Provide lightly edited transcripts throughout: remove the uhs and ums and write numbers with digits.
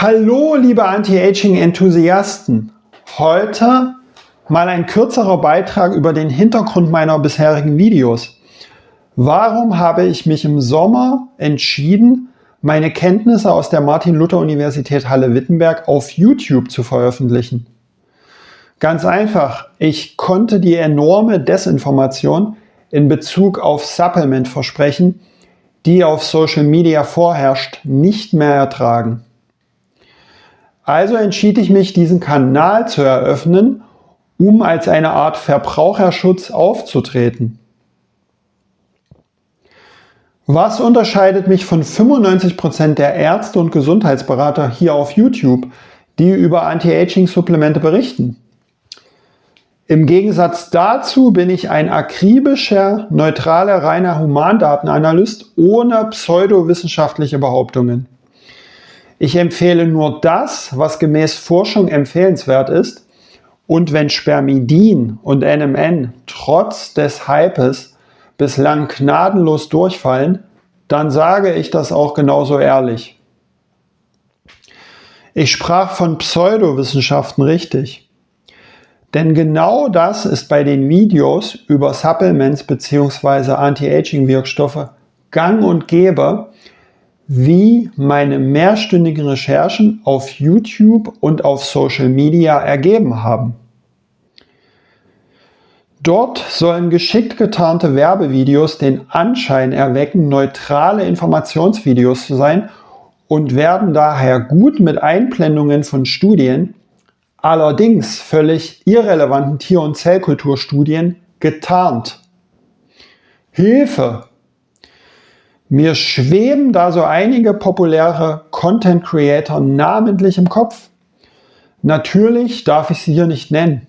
Hallo liebe Anti-Aging-Enthusiasten! Heute mal ein kürzerer Beitrag über den Hintergrund meiner bisherigen Videos. Warum habe ich mich im Sommer entschieden, meine Kenntnisse aus der Martin-Luther-Universität Halle-Wittenberg auf YouTube zu veröffentlichen? Ganz einfach, ich konnte die enorme Desinformation in Bezug auf Supplement-Versprechen, die auf Social Media vorherrscht, nicht mehr ertragen. Also entschied ich mich, diesen Kanal zu eröffnen, um als eine Art Verbraucherschutz aufzutreten. Was unterscheidet mich von 95% der Ärzte und Gesundheitsberater hier auf YouTube, die über Anti-Aging-Supplemente berichten? Im Gegensatz dazu bin ich ein akribischer, neutraler, reiner Humandatenanalyst ohne pseudowissenschaftliche Behauptungen. Ich empfehle nur das, was gemäß Forschung empfehlenswert ist, und wenn Spermidin und NMN trotz des Hypes bislang gnadenlos durchfallen, dann sage ich das auch genauso ehrlich. Ich sprach von Pseudowissenschaften richtig. Denn genau das ist bei den Videos über Supplements bzw. Anti-Aging-Wirkstoffe gang und gäbe, wie meine mehrstündigen Recherchen auf YouTube und auf Social Media ergeben haben. Dort sollen geschickt getarnte Werbevideos den Anschein erwecken, neutrale Informationsvideos zu sein und werden daher gut mit Einblendungen von Studien, allerdings völlig irrelevanten Tier- und Zellkulturstudien, getarnt. Hilfe! Mir schweben da so einige populäre Content Creator namentlich im Kopf. Natürlich darf ich sie hier nicht nennen.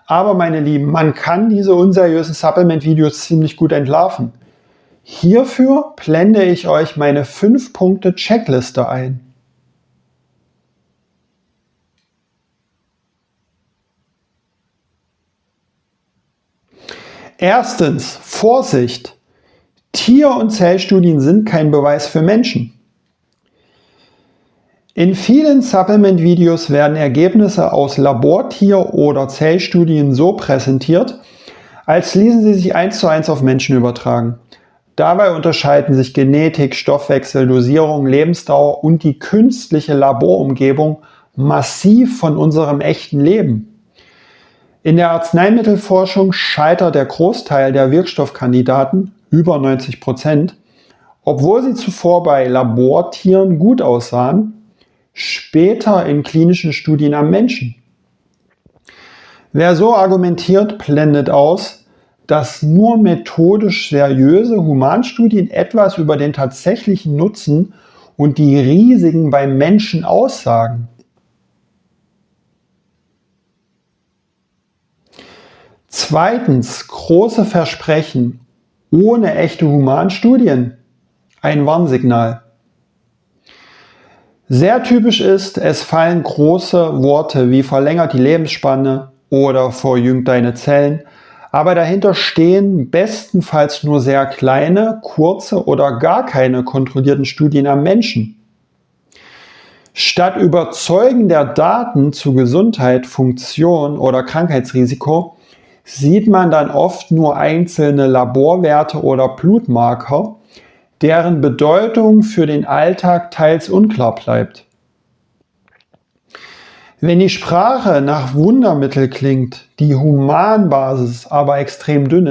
Aber meine Lieben, man kann diese unseriösen Supplement-Videos ziemlich gut entlarven. Hierfür blende ich euch meine 5-Punkte-Checkliste ein. Erstens, Vorsicht! Tier- und Zellstudien sind kein Beweis für Menschen. In vielen Supplement-Videos werden Ergebnisse aus Labortier- oder Zellstudien so präsentiert, als ließen sie sich 1:1 auf Menschen übertragen. Dabei unterscheiden sich Genetik, Stoffwechsel, Dosierung, Lebensdauer und die künstliche Laborumgebung massiv von unserem echten Leben. In der Arzneimittelforschung scheitert der Großteil der Wirkstoffkandidaten, über 90%, obwohl sie zuvor bei Labortieren gut aussahen, später in klinischen Studien am Menschen. Wer so argumentiert, blendet aus, dass nur methodisch seriöse Humanstudien etwas über den tatsächlichen Nutzen und die Risiken beim Menschen aussagen. Zweitens, große Versprechen ohne echte Humanstudien. Ein Warnsignal. Sehr typisch ist, es fallen große Worte wie verlängert die Lebensspanne oder verjüngt deine Zellen, aber dahinter stehen bestenfalls nur sehr kleine, kurze oder gar keine kontrollierten Studien am Menschen. Statt überzeugender Daten zu Gesundheit, Funktion oder Krankheitsrisiko sieht man dann oft nur einzelne Laborwerte oder Blutmarker, deren Bedeutung für den Alltag teils unklar bleibt. Wenn die Sprache nach Wundermittel klingt, die Humanbasis aber extrem dünn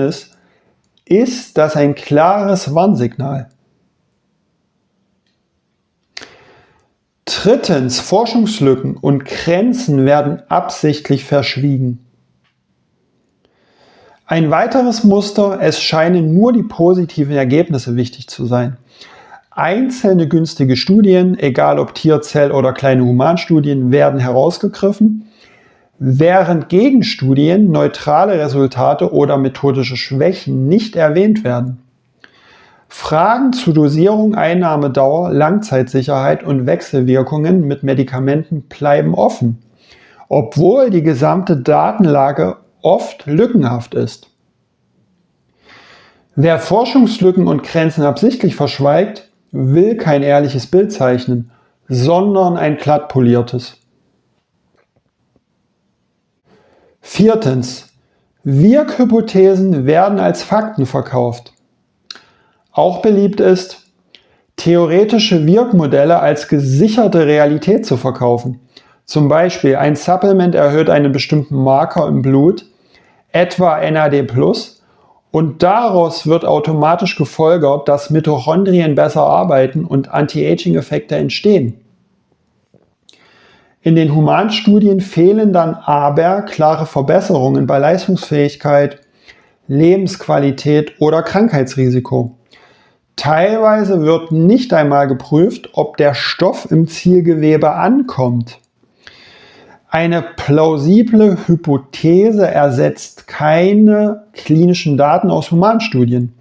ist das ein klares Warnsignal. Drittens, Forschungslücken und Grenzen werden absichtlich verschwiegen. Ein weiteres Muster, es scheinen nur die positiven Ergebnisse wichtig zu sein. Einzelne günstige Studien, egal ob Tier-, Zell- oder kleine Humanstudien, werden herausgegriffen, während Gegenstudien, neutrale Resultate oder methodische Schwächen nicht erwähnt werden. Fragen zu Dosierung, Einnahmedauer, Langzeitsicherheit und Wechselwirkungen mit Medikamenten bleiben offen, obwohl die gesamte Datenlage oft lückenhaft ist. Wer Forschungslücken und Grenzen absichtlich verschweigt, will kein ehrliches Bild zeichnen, sondern ein glatt poliertes. Viertens. Wirkhypothesen werden als Fakten verkauft. Auch beliebt ist, theoretische Wirkmodelle als gesicherte Realität zu verkaufen. Zum Beispiel ein Supplement erhöht einen bestimmten Marker im Blut, etwa NAD+, und daraus wird automatisch gefolgert, dass Mitochondrien besser arbeiten und Anti-Aging-Effekte entstehen. In den Humanstudien fehlen dann aber klare Verbesserungen bei Leistungsfähigkeit, Lebensqualität oder Krankheitsrisiko. Teilweise wird nicht einmal geprüft, ob der Stoff im Zielgewebe ankommt. Eine plausible Hypothese ersetzt keine klinischen Daten aus Humanstudien.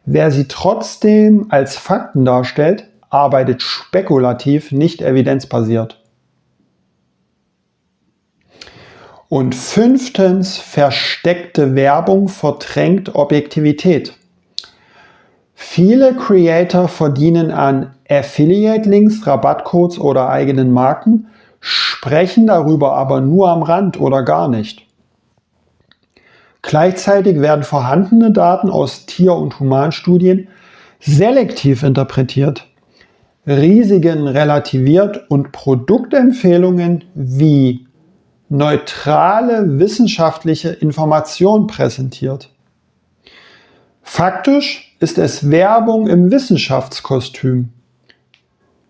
Wer sie trotzdem als Fakten darstellt, arbeitet spekulativ, nicht evidenzbasiert. Und fünftens, versteckte Werbung verdrängt Objektivität. Viele Creator verdienen an Affiliate-Links, Rabattcodes oder eigenen Marken, sprechen darüber aber nur am Rand oder gar nicht. Gleichzeitig werden vorhandene Daten aus Tier- und Humanstudien selektiv interpretiert, Risiken relativiert und Produktempfehlungen wie neutrale wissenschaftliche Information präsentiert. Faktisch ist es Werbung im Wissenschaftskostüm.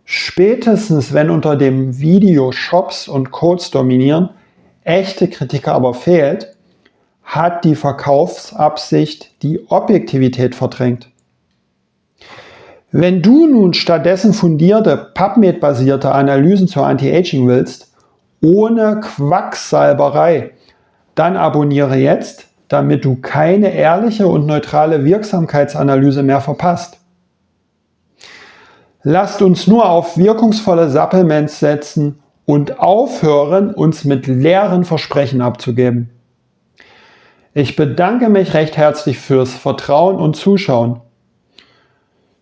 Spätestens wenn unter dem Video Shops und Codes dominieren, echte Kritik aber fehlt, hat die Verkaufsabsicht die Objektivität verdrängt. Wenn du nun stattdessen fundierte PubMed-basierte Analysen zur Anti-Aging willst, ohne Quacksalberei, dann abonniere jetzt, damit du keine ehrliche und neutrale Wirksamkeitsanalyse mehr verpasst. Lasst uns nur auf wirkungsvolle Supplements setzen und aufhören, uns mit leeren Versprechen abzugeben. Ich bedanke mich recht herzlich fürs Vertrauen und Zuschauen.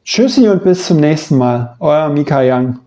Tschüssi und bis zum nächsten Mal, euer Mika Young.